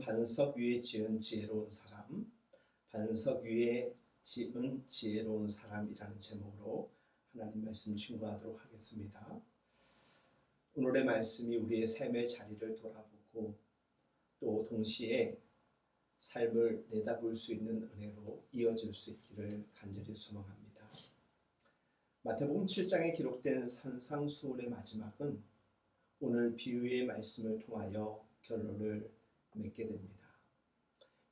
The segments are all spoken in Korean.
반석 위에 지은 지혜로운 사람, 반석 위에 지은 지혜로운 사람이라는 제목으로 하나님 말씀 증거하도록 하겠습니다. 오늘의 말씀이 우리의 삶의 자리를 돌아보고 또 동시에 삶을 내다볼 수 있는 은혜로 이어질 수 있기를 간절히 소망합니다. 마태복음 7장에 기록된 산상수훈의 마지막은 오늘 비유의 말씀을 통하여 결론을 맺게 됩니다.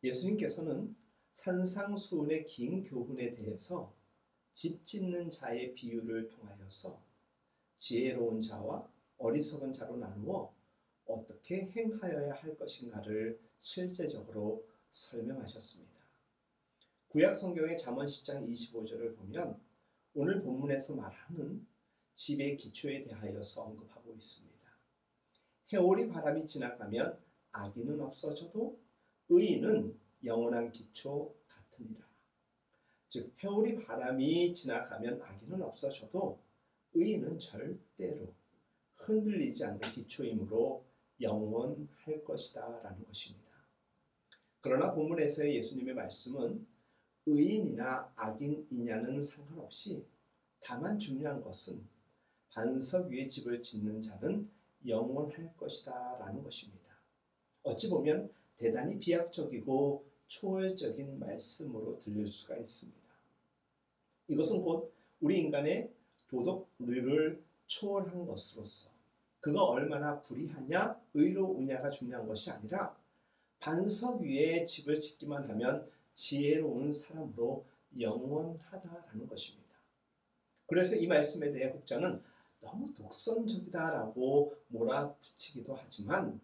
예수님께서는 산상수훈의 긴 교훈에 대해서 집 짓는 자의 비유를 통하여서 지혜로운 자와 어리석은 자로 나누어 어떻게 행하여야 할 것인가를 실제적으로 설명하셨습니다. 구약 성경의 잠언 10장 25절을 보면 오늘 본문에서 말하는 집의 기초에 대하여서 언급하고 있습니다. 해오리 바람이 지나가면 악인은 없어져도 의인은 영원한 기초 같으니라. 즉 해오리 바람이 지나가면 악인은 없어져도 의인은 절대로 흔들리지 않는 기초이므로 영원할 것이다 라는 것입니다. 그러나 본문에서의 예수님의 말씀은 의인이나 악인이냐는 상관없이 다만 중요한 것은 반석 위에 집을 짓는 자는 영원할 것이다 라는 것입니다. 어찌 보면 대단히 비약적이고 초월적인 말씀으로 들릴 수가 있습니다. 이것은 곧 우리 인간의 도덕률을 초월한 것으로서 그가 얼마나 불의하냐 의로우냐가 중요한 것이 아니라 반석 위에 집을 짓기만 하면 지혜로운 사람으로 영원하다라는 것입니다. 그래서 이 말씀에 대해 혹자는 너무 독선적이다라고 몰아붙이기도 하지만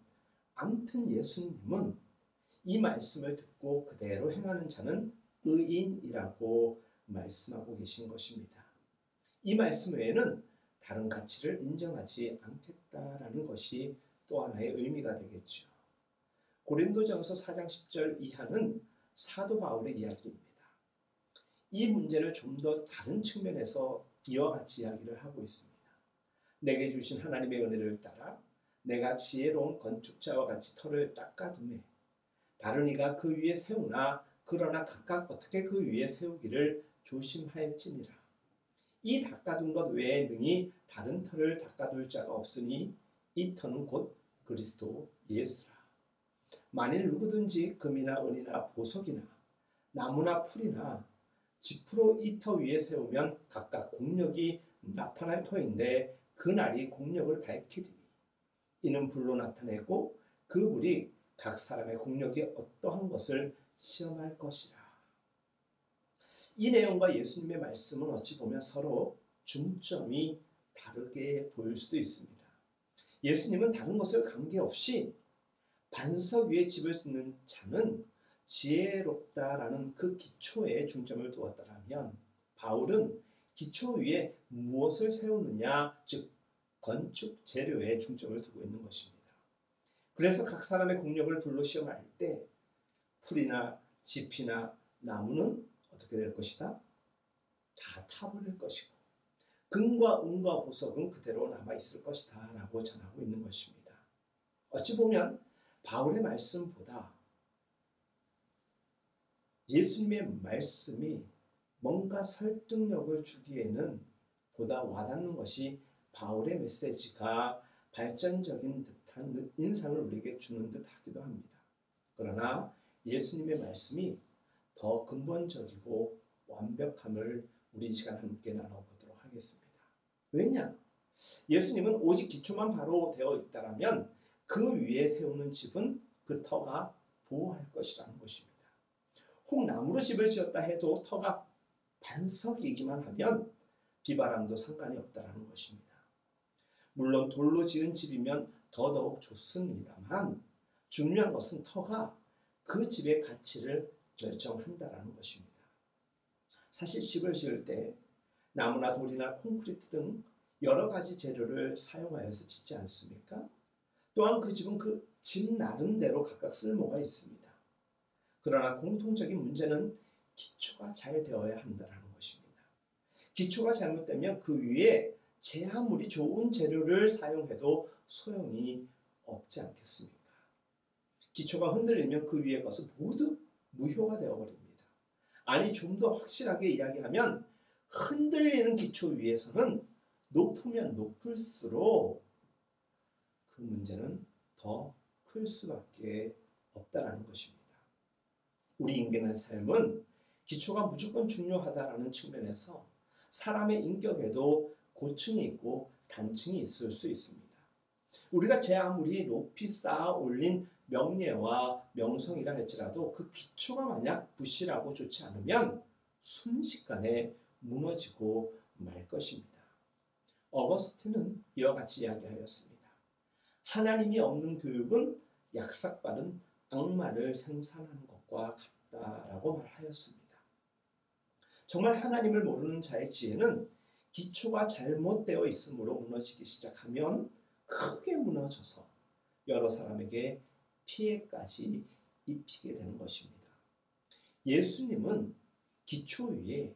아무튼 예수님은 이 말씀을 듣고 그대로 행하는 자는 의인이라고 말씀하고 계신 것입니다. 이 말씀 외에는 다른 가치를 인정하지 않겠다라는 것이 또 하나의 의미가 되겠죠. 고린도전서 4장 10절 이하는 사도 바울의 이야기입니다. 이 문제를 좀 더 다른 측면에서 이와 같이 이야기를 하고 있습니다. 내게 주신 하나님의 은혜를 따라 내가 지혜로운 건축자와 같이 터를 닦아두매 다른 이가 그 위에 세우나 그러나 각각 어떻게 그 위에 세우기를 조심할지니라. 이 닦아둔 것 외에 능히 다른 터를 닦아둘 자가 없으니 이 터는 곧 그리스도 예수라. 만일 누구든지 금이나 은이나 보석이나 나무나 풀이나 지푸로 이 터 위에 세우면 각각 공력이 나타날 터인데 그날이 공력을 밝히리니 이는 불로 나타내고 그 불이 각 사람의 공력이 어떠한 것을 시험할 것이라. 이 내용과 예수님의 말씀은 어찌 보면 서로 중점이 다르게 보일 수도 있습니다. 예수님은 다른 것을 관계없이 반석 위에 집을 짓는 자는 지혜롭다라는 그 기초에 중점을 두었다면 바울은 기초 위에 무엇을 세우느냐, 즉 건축 재료에 중점을 두고 있는 것입니다. 그래서 각 사람의 공력을 불로 시험할 때 풀이나 짚이나 나무는 어떻게 될 것이다? 다 타버릴 것이고 금과 은과 보석은 그대로 남아있을 것이다 라고 전하고 있는 것입니다. 어찌 보면 바울의 말씀보다 예수님의 말씀이 뭔가 설득력을 주기에는 보다 와닿는 것이 바울의 메시지가 발전적인 듯한 인상을 우리에게 주는 듯 하기도 합니다. 그러나 예수님의 말씀이 더 근본적이고 완벽함을 우리 이 시간 함께 나눠보도록 하겠습니다. 왜냐? 예수님은 오직 기초만 바로 되어 있다면 그 위에 세우는 집은 그 터가 보호할 것이라는 것입니다. 혹 나무로 집을 지었다 해도 터가 반석이기만 하면 비바람도 상관이 없다는 것입니다. 물론 돌로 지은 집이면 더더욱 좋습니다만 중요한 것은 터가 그 집의 가치를 결정한다는 것입니다. 사실 집을 지을 때 나무나 돌이나 콘크리트 등 여러 가지 재료를 사용하여서 짓지 않습니까? 또한 그 집은 그 집 나름대로 각각 쓸모가 있습니다. 그러나 공통적인 문제는 기초가 잘 되어야 한다는 것입니다. 기초가 잘못되면 그 위에 제 아무리 좋은 재료를 사용해도 소용이 없지 않겠습니까? 기초가 흔들리면 그 위에 것은 모두 무효가 되어버립니다. 아니, 좀 더 확실하게 이야기하면 흔들리는 기초 위에서는 높으면 높을수록 그 문제는 더 클 수밖에 없다라는 것입니다. 우리 인간의 삶은 기초가 무조건 중요하다라는 측면에서 사람의 인격에도 고층이 있고 단층이 있을 수 있습니다. 우리가 제 아무리 높이 쌓아 올린 명예와 명성이라 할지라도 그 기초가 만약 부실하고 좋지 않으면 순식간에 무너지고 말 것입니다. 어거스틴은 이와 같이 이야기하였습니다. 하나님이 없는 교육은 약삭빠른 악마를 생산하는 것과 같다라고 말하였습니다. 정말 하나님을 모르는 자의 지혜는 기초가 잘못되어 있으므로 무너지기 시작하면 크게 무너져서 여러 사람에게 피해까지 입히게 되는 것입니다. 예수님은 기초 위에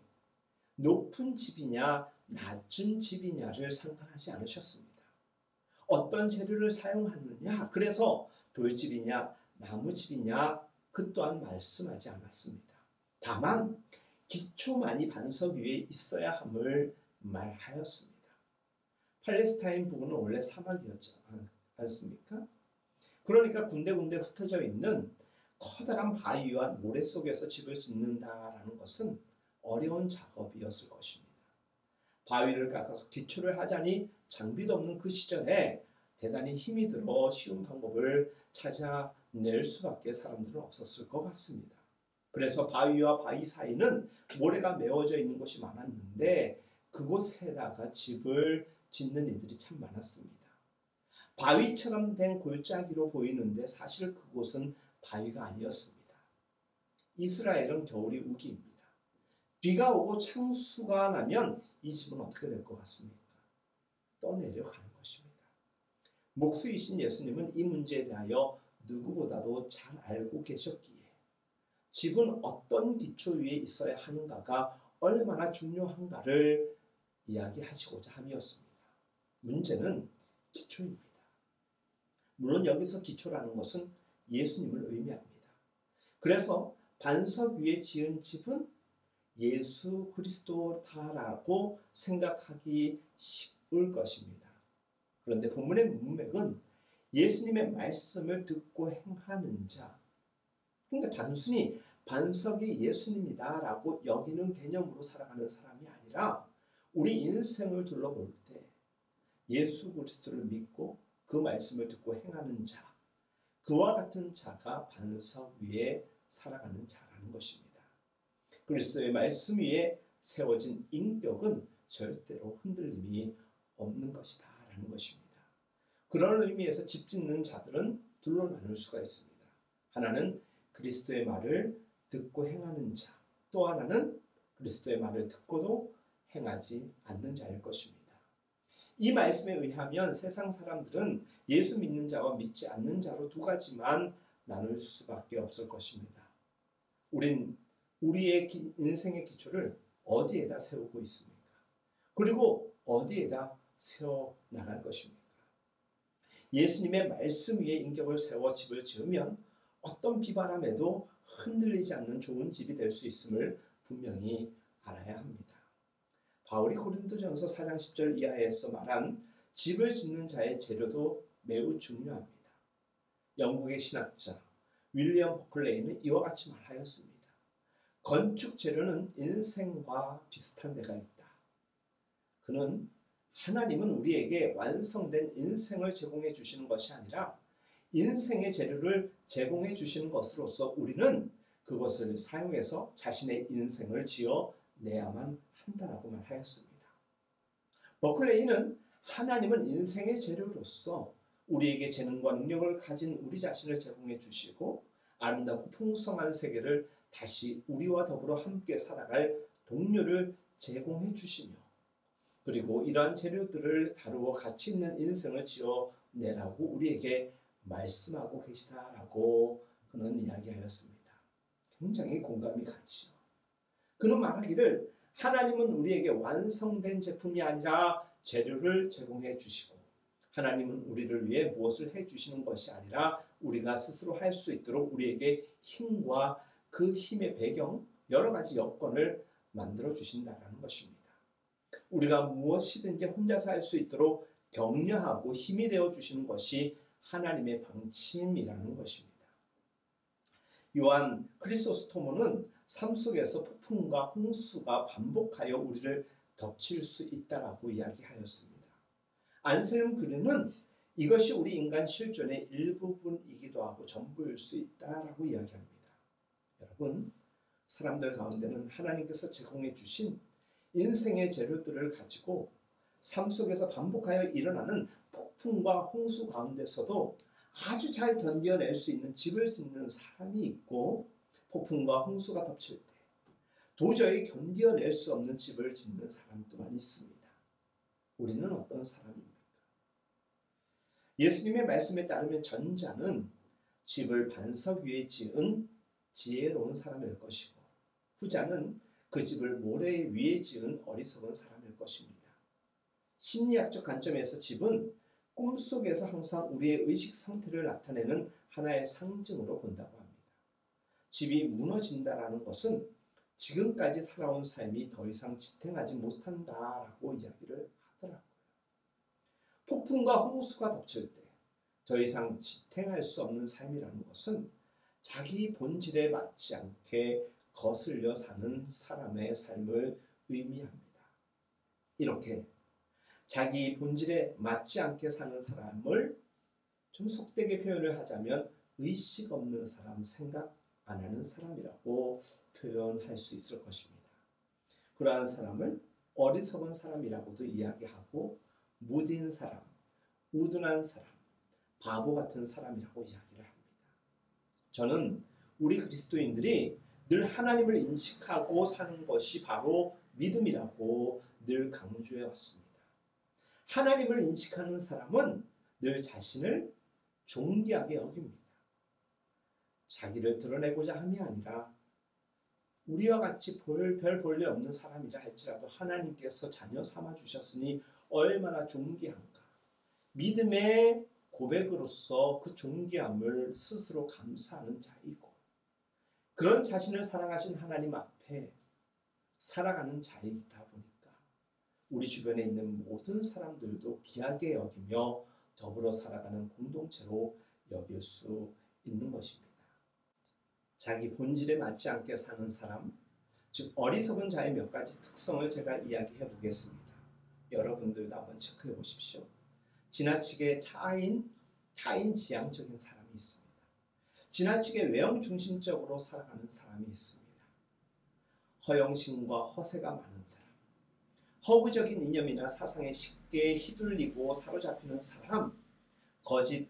높은 집이냐 낮은 집이냐를 상관하지 않으셨습니다. 어떤 재료를 사용하느냐, 그래서 돌집이냐 나무집이냐 그 또한 말씀하지 않았습니다. 다만 기초만이 반석 위에 있어야 함을 말하였습니다. 팔레스타인 부근은 원래 사막이었지 않습니까? 그러니까 군데군데 흩어져 있는 커다란 바위와 모래 속에서 집을 짓는다라는 것은 어려운 작업이었을 것입니다. 바위를 깎아서 기초를 하자니 장비도 없는 그 시절에 대단히 힘이 들어 쉬운 방법을 찾아낼 수밖에 사람들은 없었을 것 같습니다. 그래서 바위와 바위 사이는 모래가 메워져 있는 곳이 많았는데 그곳에다가 집을 짓는 이들이 참 많았습니다. 바위처럼 된 골짜기로 보이는데 사실 그곳은 바위가 아니었습니다. 이스라엘은 겨울이 우기입니다. 비가 오고 창수가 나면 이 집은 어떻게 될 것 같습니까? 떠내려가는 것입니다. 목수이신 예수님은 이 문제에 대하여 누구보다도 잘 알고 계셨기에 집은 어떤 기초 위에 있어야 하는가가 얼마나 중요한가를 이야기하시고자 함이었습니다. 문제는 기초입니다. 물론 여기서 기초라는 것은 예수님을 의미합니다. 그래서 반석 위에 지은 집은 예수 그리스도다라고 생각하기 쉬울 것입니다. 그런데 본문의 문맥은 예수님의 말씀을 듣고 행하는 자, 그러니까 단순히 반석이 예수님이다라고 여기는 개념으로 살아가는 사람이 아니라 우리 인생을 둘러볼 때 예수 그리스도를 믿고 그 말씀을 듣고 행하는 자, 그와 같은 자가 반석 위에 살아가는 자라는 것입니다. 그리스도의 말씀 위에 세워진 인격은 절대로 흔들림이 없는 것이다 라는 것입니다. 그런 의미에서 집 짓는 자들은 둘로 나눌 수가 있습니다. 하나는 그리스도의 말을 듣고 행하는 자, 또 하나는 그리스도의 말을 듣고도 행하지 않는 자일 것입니다. 이 말씀에 의하면 세상 사람들은 예수 믿는 자와 믿지 않는 자로 두 가지만 나눌 수밖에 없을 것입니다. 우린 우리의 인생의 기초를 어디에다 세우고 있습니까? 그리고 어디에다 세워 나갈 것입니까? 예수님의 말씀 위에 인격을 세워 집을 지으면 어떤 비바람에도 흔들리지 않는 좋은 집이 될 수 있음을 분명히 알아야 합니다. 바울이 고린도전서 4장 10절 이하에서 말한 집을 짓는 자의 재료도 매우 중요합니다. 영국의 신학자 윌리엄 버클레이는 이와 같이 말하였습니다. 건축 재료는 인생과 비슷한 데가 있다. 그는 하나님은 우리에게 완성된 인생을 제공해 주시는 것이 아니라 인생의 재료를 제공해 주시는 것으로서 우리는 그것을 사용해서 자신의 인생을 지어내야만 한다라고 말하였습니다. 버클레이는 하나님은 인생의 재료로서 우리에게 재능과 능력을 가진 우리 자신을 제공해 주시고 아름답고 풍성한 세계를 다시 우리와 더불어 함께 살아갈 동료를 제공해 주시며 그리고 이러한 재료들을 다루어 가치 있는 인생을 지어내라고 우리에게 말씀하고 계시다라고 그는 이야기하였습니다. 굉장히 공감이 가지요. 그는 말하기를 하나님은 우리에게 완성된 제품이 아니라 재료를 제공해 주시고 하나님은 우리를 위해 무엇을 해주시는 것이 아니라 우리가 스스로 할 수 있도록 우리에게 힘과 그 힘의 배경, 여러 가지 여건을 만들어 주신다는 것입니다. 우리가 무엇이든지 혼자서 할 수 있도록 격려하고 힘이 되어 주시는 것이 하나님의 방침이라는 것입니다. 요한 크리소스토모는 삶 속에서 폭풍과 홍수가 반복하여 우리를 덮칠 수 있다라고 이야기하였습니다. 안셀름 그르는 이것이 우리 인간 실존의 일부분이기도 하고 전부일 수 있다라고 이야기합니다. 여러분, 사람들 가운데는 하나님께서 제공해 주신 인생의 재료들을 가지고 삶 속에서 반복하여 일어나는 폭풍과 홍수 가운데서도 아주 잘 견뎌낼 수 있는 집을 짓는 사람이 있고, 폭풍과 홍수가 덮칠 때 도저히 견뎌낼 수 없는 집을 짓는 사람 또한 있습니다. 우리는 어떤 사람입니까? 예수님의 말씀에 따르면 전자는 집을 반석 위에 지은 지혜로운 사람일 것이고, 후자는 그 집을 모래 위에 지은 어리석은 사람일 것입니다. 심리학적 관점에서 집은 꿈속에서 항상 우리의 의식 상태를 나타내는 하나의 상징으로 본다고 합니다. 집이 무너진다라는 것은 지금까지 살아온 삶이 더 이상 지탱하지 못한다라고 이야기를 하더라고요. 폭풍과 홍수가 덮칠 때 더 이상 지탱할 수 없는 삶이라는 것은 자기 본질에 맞지 않게 거슬려 사는 사람의 삶을 의미합니다. 이렇게 자기 본질에 맞지 않게 사는 사람을 좀 속되게 표현을 하자면 의식 없는 사람, 생각 안 하는 사람이라고 표현할 수 있을 것입니다. 그러한 사람을 어리석은 사람이라고도 이야기하고, 무딘 사람, 우둔한 사람, 바보 같은 사람이라고 이야기를 합니다. 저는 우리 그리스도인들이 늘 하나님을 인식하고 사는 것이 바로 믿음이라고 늘 강조해 왔습니다. 하나님을 인식하는 사람은 늘 자신을 존귀하게 여깁니다. 자기를 드러내고자 함이 아니라 우리와 같이 별 볼일 없는 사람이라 할지라도 하나님께서 자녀 삼아 주셨으니 얼마나 존귀한가. 믿음의 고백으로서 그 존귀함을 스스로 감사하는 자이고, 그런 자신을 사랑하신 하나님 앞에 살아가는 자이다 보니까 우리 주변에 있는 모든 사람들도 귀하게 여기며 더불어 살아가는 공동체로 여길 수 있는 것입니다. 자기 본질에 맞지 않게 사는 사람, 즉 어리석은 자의 몇 가지 특성을 제가 이야기해 보겠습니다. 여러분들도 한번 체크해 보십시오. 지나치게 타인 지향적인 사람이 있습니다. 지나치게 외형 중심적으로 살아가는 사람이 있습니다. 허영심과 허세가 많은 사람, 허구적인 이념이나 사상에 쉽게 휘둘리고 사로잡히는 사람, 거짓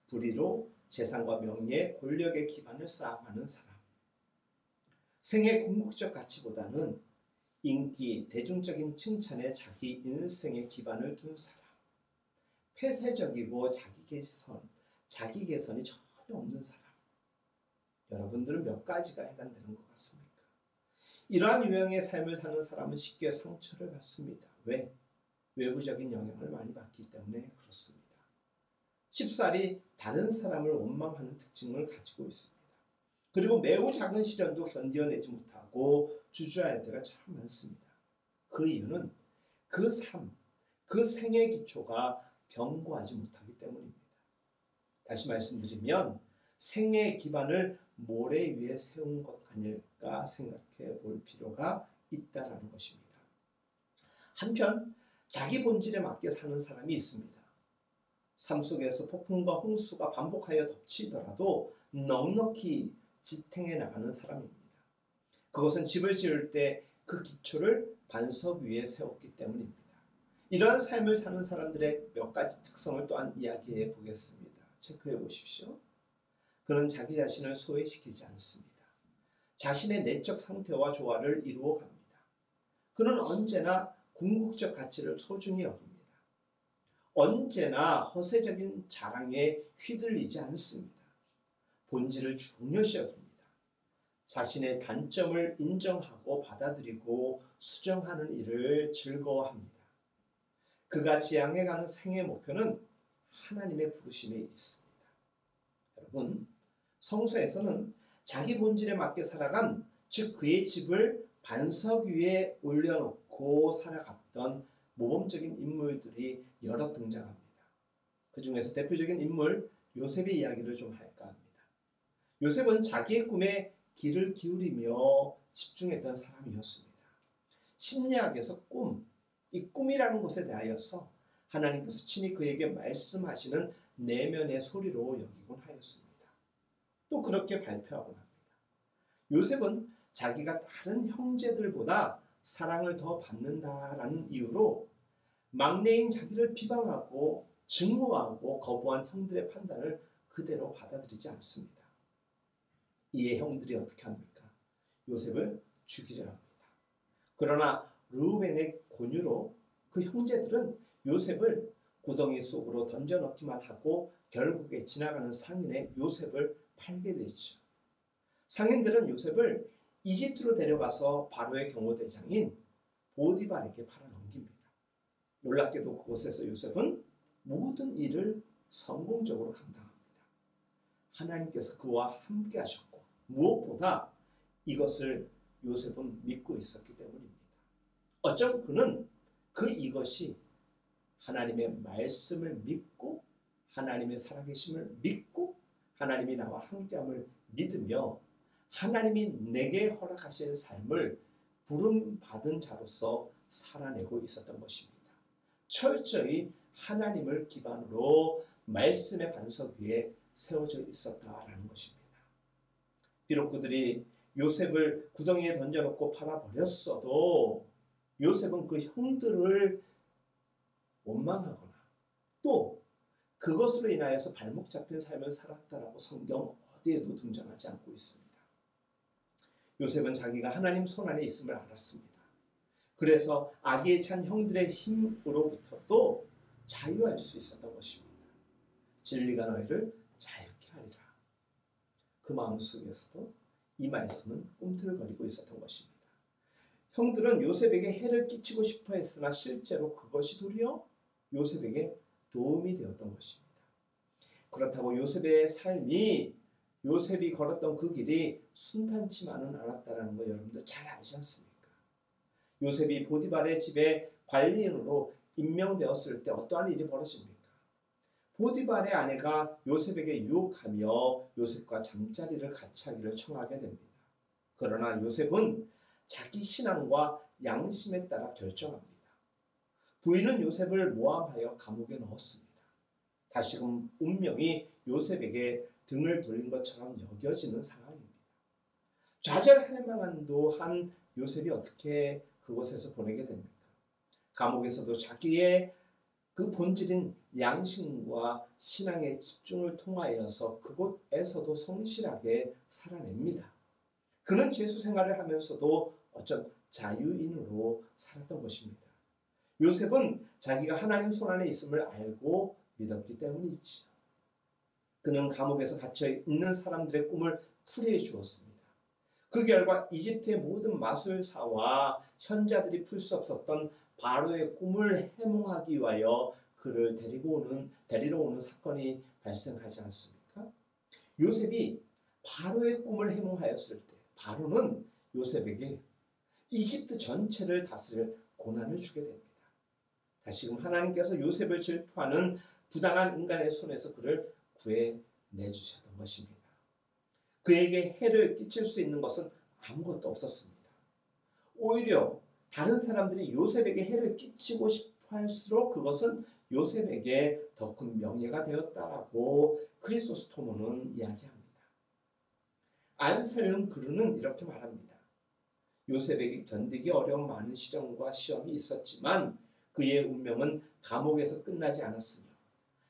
불의로 재산과 명예, 권력의 기반을 쌓아가는 사람, 생의 궁극적 가치보다는 인기, 대중적인 칭찬에 자기 인생의 기반을 둔 사람, 폐쇄적이고 자기 개선이 전혀 없는 사람. 여러분들은 몇 가지가 해당되는 것 같습니까? 이러한 유형의 삶을 사는 사람은 쉽게 상처를 받습니다. 왜? 외부적인 영향을 많이 받기 때문에 그렇습니다. 쉽사리 다른 사람을 원망하는 특징을 가지고 있습니다. 그리고 매우 작은 시련도 견뎌내지 못하고 주저할 때가 참 많습니다. 그 이유는 그 삶, 그 생의 기초가 견고하지 못하기 때문입니다. 다시 말씀드리면 생의 기반을 모래 위에 세운 것 아닐까 생각해 볼 필요가 있다는 것입니다. 한편 자기 본질에 맞게 사는 사람이 있습니다. 삶 속에서 폭풍과 홍수가 반복하여 덮치더라도 넉넉히 지탱해 나가는 사람입니다. 그것은 집을 지을 때 그 기초를 반석 위에 세웠기 때문입니다. 이러한 삶을 사는 사람들의 몇 가지 특성을 또한 이야기해 보겠습니다. 체크해 보십시오. 그는 자기 자신을 소외시키지 않습니다. 자신의 내적 상태와 조화를 이루어 갑니다. 그는 언제나 궁극적 가치를 소중히 여깁니다. 언제나 허세적인 자랑에 휘둘리지 않습니다. 본질을 중요시 여깁니다. 자신의 단점을 인정하고 받아들이고 수정하는 일을 즐거워합니다. 그가 지향해가는 생의 목표는 하나님의 부르심에 있습니다. 여러분, 성서에서는 자기 본질에 맞게 살아간, 즉 그의 집을 반석 위에 올려놓고 살아갔던 모범적인 인물들이 여러 등장합니다. 그 중에서 대표적인 인물 요셉의 이야기를 좀 할까 합니다. 요셉은 자기의 꿈에 귀를 기울이며 집중했던 사람이었습니다. 심리학에서 이 꿈이라는 것에 대하여서 하나님께서 친히 그에게 말씀하시는 내면의 소리로 여기곤 하였습니다. 또 그렇게 발표하곤 합니다. 요셉은 자기가 다른 형제들보다 사랑을 더 받는다라는 이유로 막내인 자기를 비방하고 증오하고 거부한 형들의 판단을 그대로 받아들이지 않습니다. 이에 형들이 어떻게 합니까? 요셉을 죽이려 합니다. 그러나 르우벤의 권유로 그 형제들은 요셉을 구덩이 속으로 던져넣기만 하고 결국에 지나가는 상인의 요셉을 팔게 되죠. 상인들은 요셉을 이집트로 데려가서 바로의 경호대장인 보디발에게 팔아넘깁니다. 놀랍게도 그곳에서 요셉은 모든 일을 성공적으로 감당합니다. 하나님께서 그와 함께 하셨고 무엇보다 이것을 요셉은 믿고 있었기 때문입니다. 어쩌면 그는 이것이 하나님의 말씀을 믿고 하나님의 살아계심을 믿고 하나님이 나와 함께함을 믿으며 하나님이 내게 허락하신 삶을 부름받은 자로서 살아내고 있었던 것입니다. 철저히 하나님을 기반으로 말씀의 반석 위에 세워져 있었다라는 것입니다. 비록 그들이 요셉을 구덩이에 던져놓고 팔아버렸어도 요셉은 그 형들을 원망하거나 또 그것으로 인하여서 발목 잡힌 삶을 살았다라고 성경 어디에도 등장하지 않고 있습니다. 요셉은 자기가 하나님 손안에 있음을 알았습니다. 그래서 악에 찬 형들의 힘으로부터도 자유할 수 있었던 것입니다. 진리가 너희를 자유케 하리라. 그 마음속에서도 이 말씀은 꿈틀거리고 있었던 것입니다. 형들은 요셉에게 해를 끼치고 싶어 했으나 실제로 그것이 도리어 요셉에게 도움이 되었던 것입니다. 그렇다고 요셉의 삶이 요셉이 걸었던 그 길이 순탄치만은 않았다는 거 여러분들 잘 알지 않습니까? 요셉이 보디발의 집에 관리인으로 임명되었을 때 어떠한 일이 벌어집니까? 보디발의 아내가 요셉에게 유혹하며 요셉과 잠자리를 같이 하기를 청하게 됩니다. 그러나 요셉은 자기 신앙과 양심에 따라 결정합니다. 부인은 요셉을 모함하여 감옥에 넣었습니다. 다시금 운명이 요셉에게 등을 돌린 것처럼 여겨지는 상황입니다. 좌절할 만한도 한 요셉이 어떻게 그곳에서 보내게 됩니까? 감옥에서도 자기의 그 본질인 양심과 신앙의 집중을 통하여서 그곳에서도 성실하게 살아냅니다. 그는 죄수 생활을 하면서도 어쩐 자유인으로 살았던 것입니다. 요셉은 자기가 하나님 손안에 있음을 알고 믿었기 때문이지요. 그는 감옥에서 갇혀 있는 사람들의 꿈을 풀이해 주었습니다. 그 결과 이집트의 모든 마술사와 현자들이 풀 수 없었던 바로의 꿈을 해몽하기 위하여 그를 데리러 오는 사건이 발생하지 않습니까? 요셉이 바로의 꿈을 해몽하였을 때 바로는 요셉에게 이집트 전체를 다스릴 고난을 주게 됩니다. 다시금 하나님께서 요셉을 질투하는 부당한 인간의 손에서 그를 구해내주셨던 것입니다. 그에게 해를 끼칠 수 있는 것은 아무것도 없었습니다. 오히려 다른 사람들이 요셉에게 해를 끼치고 싶어 할수록 그것은 요셉에게 더 큰 명예가 되었다라고 크리소스토모는 이야기합니다. 안셀름 그루는 이렇게 말합니다. 요셉에게 견디기 어려운 많은 시련과 시험이 있었지만 그의 운명은 감옥에서 끝나지 않았으며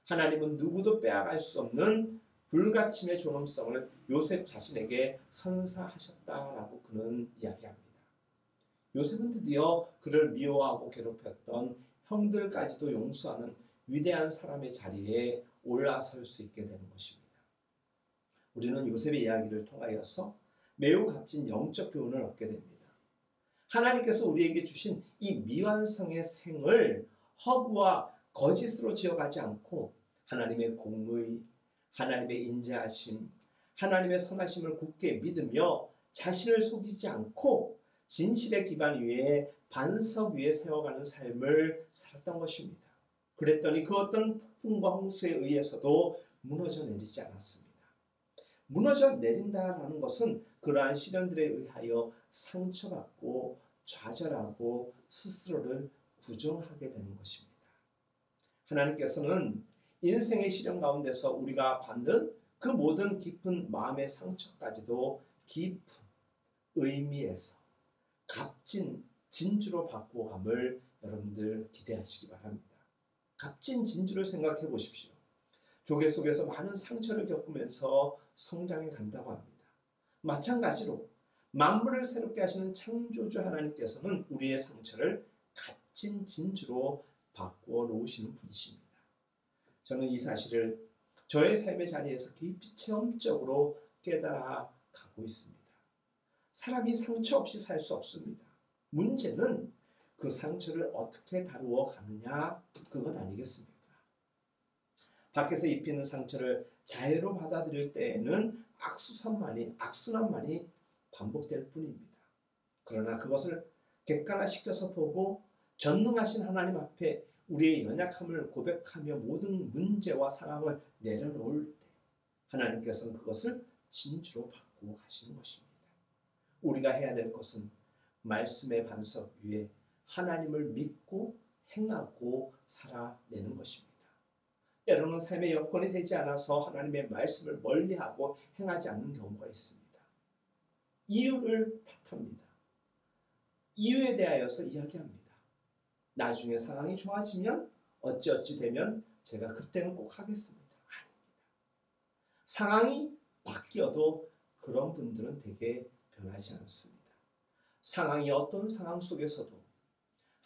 하나님은 누구도 빼앗을 수 없는 불가침의 존엄성을 요셉 자신에게 선사하셨다라고 그는 이야기합니다. 요셉은 드디어 그를 미워하고 괴롭혔던 형들까지도 용서하는 위대한 사람의 자리에 올라설 수 있게 되는 것입니다. 우리는 요셉의 이야기를 통하여서 매우 값진 영적 교훈을 얻게 됩니다. 하나님께서 우리에게 주신 이 미완성의 생을 허구와 거짓으로 지어가지 않고 하나님의 공의, 하나님의 인자하심, 하나님의 선하심을 굳게 믿으며 자신을 속이지 않고 진실의 기반 위에 반석 위에 세워가는 삶을 살았던 것입니다. 그랬더니 그 어떤 폭풍과 홍수에 의해서도 무너져 내리지 않았습니다. 무너져 내린다라는 것은 그러한 시련들에 의하여 상처받고 좌절하고 스스로를 부정하게 되는 것입니다. 하나님께서는 인생의 시련 가운데서 우리가 받는 그 모든 깊은 마음의 상처까지도 깊은 의미에서 값진 진주로 바꾸어감을 여러분들 기대하시기 바랍니다. 값진 진주를 생각해 보십시오. 조개 속에서 많은 상처를 겪으면서 성장해 간다고 합니다. 마찬가지로 만물을 새롭게 하시는 창조주 하나님께서는 우리의 상처를 값진 진주로 바꾸어 놓으시는 분이십니다. 저는 이 사실을 저의 삶의 자리에서 깊이 체험적으로 깨달아 가고 있습니다. 사람이 상처 없이 살 수 없습니다. 문제는 그 상처를 어떻게 다루어 가느냐, 그것 아니겠습니까? 밖에서 입히는 상처를 자애로 받아들일 때에는 악순환만이 반복될 뿐입니다. 그러나 그것을 객관화시켜서 보고 전능하신 하나님 앞에 우리의 연약함을 고백하며 모든 문제와 상황을 내려놓을 때 하나님께서는 그것을 진주로 바꾸어 가시는 것입니다. 우리가 해야 될 것은 말씀의 반석 위에 하나님을 믿고 행하고 살아내는 것입니다. 때로는 삶의 여건이 되지 않아서 하나님의 말씀을 멀리하고 행하지 않는 경우가 있습니다. 이유를 탓합니다. 이유에 대하여서 이야기합니다. 나중에 상황이 좋아지면 어찌어찌 되면 제가 그때는 꼭 하겠습니다. 아닙니다. 상황이 바뀌어도 그런 분들은 되게 변하지 않습니다. 상황이 어떤 상황 속에서도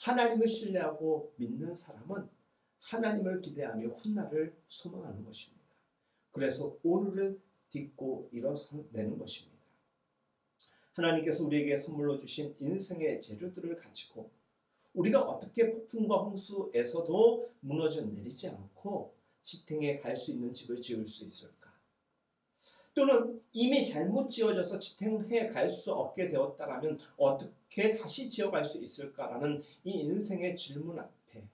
하나님을 신뢰하고 믿는 사람은 하나님을 기대하며 훗날을 소망하는 것입니다. 그래서 오늘을 딛고 일어서내는 것입니다. 하나님께서 우리에게 선물로 주신 인생의 재료들을 가지고 우리가 어떻게 폭풍과 홍수에서도 무너져 내리지 않고 지탱해 갈 수 있는 집을 지을 수 있을까? 또는 이미 잘못 지어져서 지탱해 갈 수 없게 되었다라면 어떻게 다시 지어갈 수 있을까라는 이 인생의 질문 앞에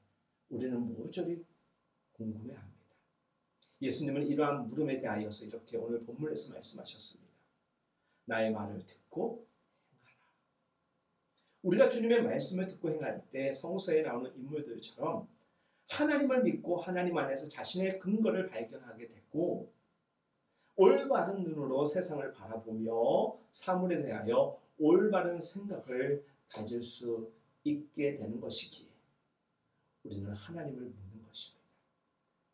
우리는 모조리 궁금해합니다. 예수님은 이러한 물음에 대하여서 이렇게 오늘 본문에서 말씀하셨습니다. 나의 말을 듣고 행하라. 우리가 주님의 말씀을 듣고 행할 때 성서에 나오는 인물들처럼 하나님을 믿고 하나님 안에서 자신의 근거를 발견하게 되고 올바른 눈으로 세상을 바라보며 사물에 대하여 올바른 생각을 가질 수 있게 되는 것이기에 우리는 하나님을 믿는 것입니다.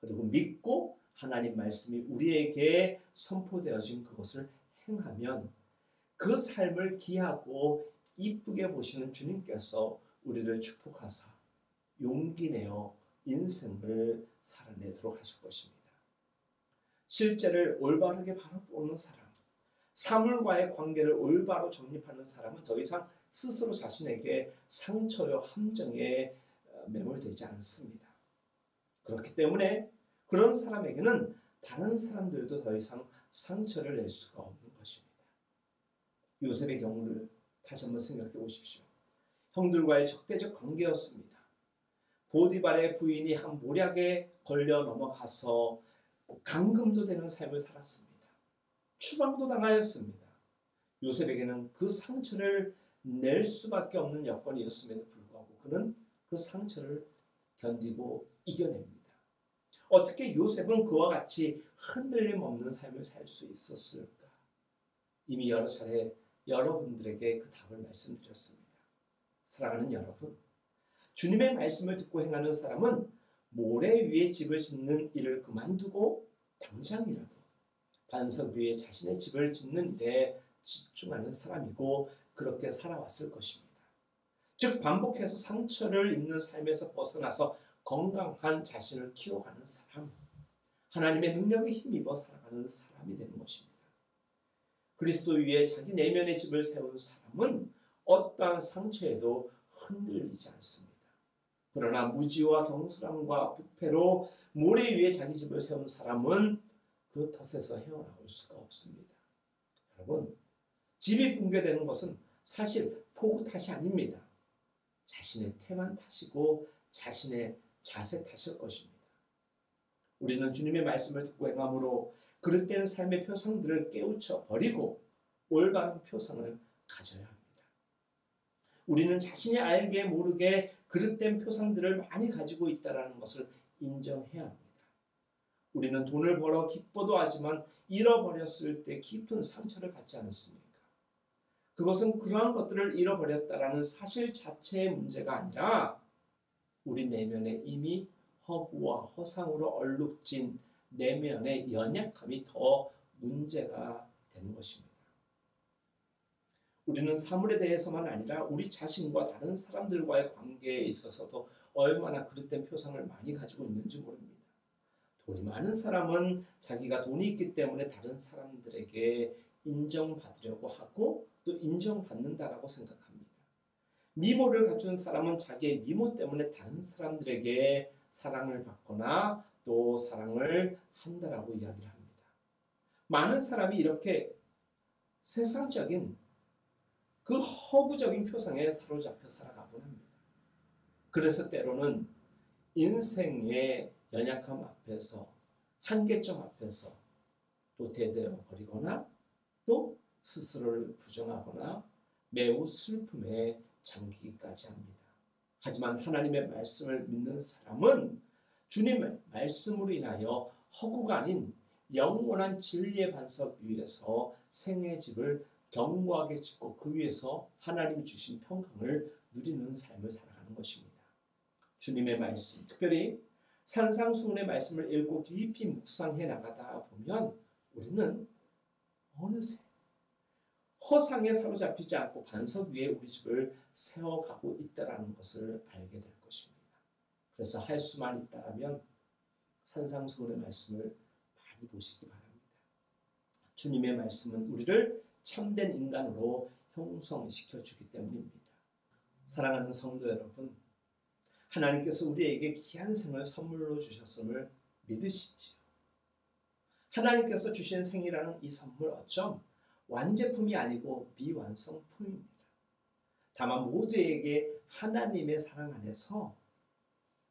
그리고 믿고 하나님 말씀이 우리에게 선포되어진 그것을 행하면 그 삶을 귀하고 이쁘게 보시는 주님께서 우리를 축복하사 용기 내어 인생을 살아내도록 하실 것입니다. 실제를 올바르게 바라보는 사람, 사물과의 관계를 올바로 정립하는 사람은 더 이상 스스로 자신에게 상처요 함정에 매몰되지 않습니다. 그렇기 때문에 그런 사람에게는 다른 사람들도 더 이상 상처를 낼 수가 없는 것입니다. 요셉의 경우를 다시 한번 생각해 보십시오. 형들과의 적대적 관계였습니다. 보디발의 부인이 한 모략에 걸려 넘어가서 감금도 되는 삶을 살았습니다. 추방도 당하였습니다. 요셉에게는 그 상처를 낼 수밖에 없는 여건이었음에도 불구하고 그는 그 상처를 견디고 이겨냅니다. 어떻게 요셉은 그와 같이 흔들림 없는 삶을 살 수 있었을까? 이미 여러 차례 여러분들에게 그 답을 말씀드렸습니다. 사랑하는 여러분, 주님의 말씀을 듣고 행하는 사람은 모래 위에 집을 짓는 일을 그만두고 당장이라도 반석 위에 자신의 집을 짓는 일에 집중하는 사람이고 그렇게 살아왔을 것입니다. 즉 반복해서 상처를 입는 삶에서 벗어나서 건강한 자신을 키워가는 사람, 하나님의 능력에 힘입어 살아가는 사람이 되는 것입니다. 그리스도 위에 자기 내면의 집을 세운 사람은 어떠한 상처에도 흔들리지 않습니다. 그러나 무지와 경솔함과 부패로 모래 위에 자기 집을 세운 사람은 그 덫에서 헤어나올 수가 없습니다. 여러분, 집이 붕괴되는 것은 사실 폭우 탓이 아닙니다. 자신의 태만 탓이고 자신의 자세 탓일 것입니다. 우리는 주님의 말씀을 듣고 행함으로 그릇된 삶의 표상들을 깨우쳐 버리고 올바른 표상을 가져야 합니다. 우리는 자신이 알게 모르게 그릇된 표상들을 많이 가지고 있다는 것을 인정해야 합니다. 우리는 돈을 벌어 기뻐도 하지만 잃어버렸을 때 깊은 상처를 받지 않습니까? 그것은 그러한 것들을 잃어버렸다라는 사실 자체의 문제가 아니라 우리 내면에 이미 허구와 허상으로 얼룩진 내면의 연약함이 더 문제가 되는 것입니다. 우리는 사물에 대해서만 아니라 우리 자신과 다른 사람들과의 관계에 있어서도 얼마나 그릇된 표상을 많이 가지고 있는지 모릅니다. 돈이 많은 사람은 자기가 돈이 있기 때문에 다른 사람들에게 인정받으려고 하고 또 인정받는다라고 생각합니다. 미모를 갖춘 사람은 자기의 미모 때문에 다른 사람들에게 사랑을 받거나 또 사랑을 한다라고 이야기를 합니다. 많은 사람이 이렇게 세상적인 그 허구적인 표상에 사로잡혀 살아가곤 합니다. 그래서 때로는 인생의 연약함 앞에서 한계점 앞에서 또 대대어 버리거나 또 스스로를 부정하거나 매우 슬픔에 잠기기까지 합니다. 하지만 하나님의 말씀을 믿는 사람은 주님의 말씀으로 인하여 허구가 아닌 영원한 진리의 반석 위에서 생의 집을 견고하게 짓고 그 위에서 하나님이 주신 평강을 누리는 삶을 살아가는 것입니다. 주님의 말씀, 특별히 산상수훈의 말씀을 읽고 깊이 묵상해 나가다 보면 우리는 어느새 허상에 사로잡히지 않고 반석 위에 우리 집을 세워가고 있다는 것을 알게 될 것입니다. 그래서 할 수만 있다면 산상수훈의 말씀을 많이 보시기 바랍니다. 주님의 말씀은 우리를 참된 인간으로 형성시켜주기 때문입니다. 사랑하는 성도 여러분, 하나님께서 우리에게 귀한 생을 선물로 주셨음을 믿으시지요. 하나님께서 주신 생이라는 이 선물 어쩜 완제품이 아니고 미완성품입니다. 다만 모두에게 하나님의 사랑 안에서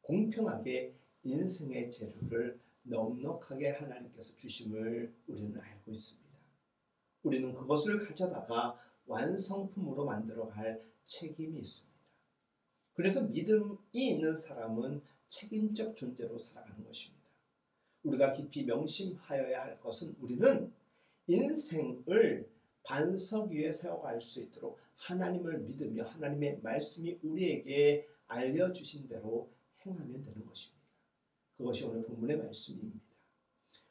공평하게 인생의 재료를 넉넉하게 하나님께서 주심을 우리는 알고 있습니다. 우리는 그것을 가져다가 완성품으로 만들어갈 책임이 있습니다. 그래서 믿음이 있는 사람은 책임적 존재로 살아가는 것입니다. 우리가 깊이 명심하여야 할 것은 우리는 인생을 반석 위에 세워갈 수 있도록 하나님을 믿으며 하나님의 말씀이 우리에게 알려주신 대로 행하면 되는 것입니다. 그것이 오늘 본문의 말씀입니다.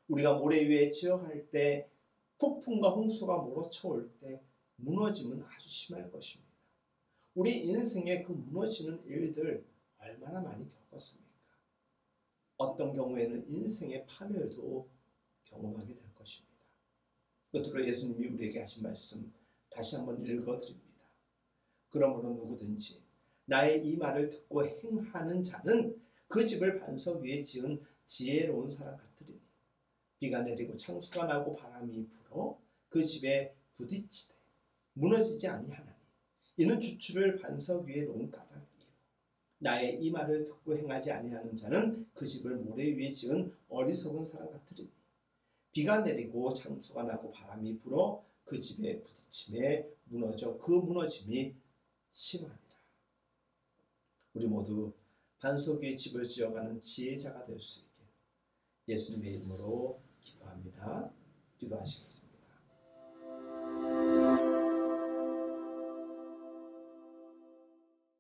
우리가 모래 위에 지어갈 때 폭풍과 홍수가 몰아쳐올 때 무너짐은 아주 심할 것입니다. 우리 인생의 그 무너지는 일들 얼마나 많이 겪었습니까? 어떤 경우에는 인생의 파멸도 경험하게 될 것입니다. 끝으로 예수님이 우리에게 하신 말씀 다시 한번 읽어드립니다. 그러므로 누구든지 나의 이 말을 듣고 행하는 자는 그 집을 반석 위에 지은 지혜로운 사람 같으리니 비가 내리고 창수가 나고 바람이 불어 그 집에 부딪히되 무너지지 아니하나니 이는 주추를 반석 위에 놓은 까닭이요 나의 이 말을 듣고 행하지 아니하는 자는 그 집을 모래 위에 지은 어리석은 사람 같으리니 비가 내리고 창수가 나고 바람이 불어 그 집에 부딪힘에 무너져 그 무너짐이 심하니라. 우리 모두 반석 위에 집을 지어가는 지혜자가 될 수 있게 예수님의 이름으로 기도합니다. 기도하시겠습니다.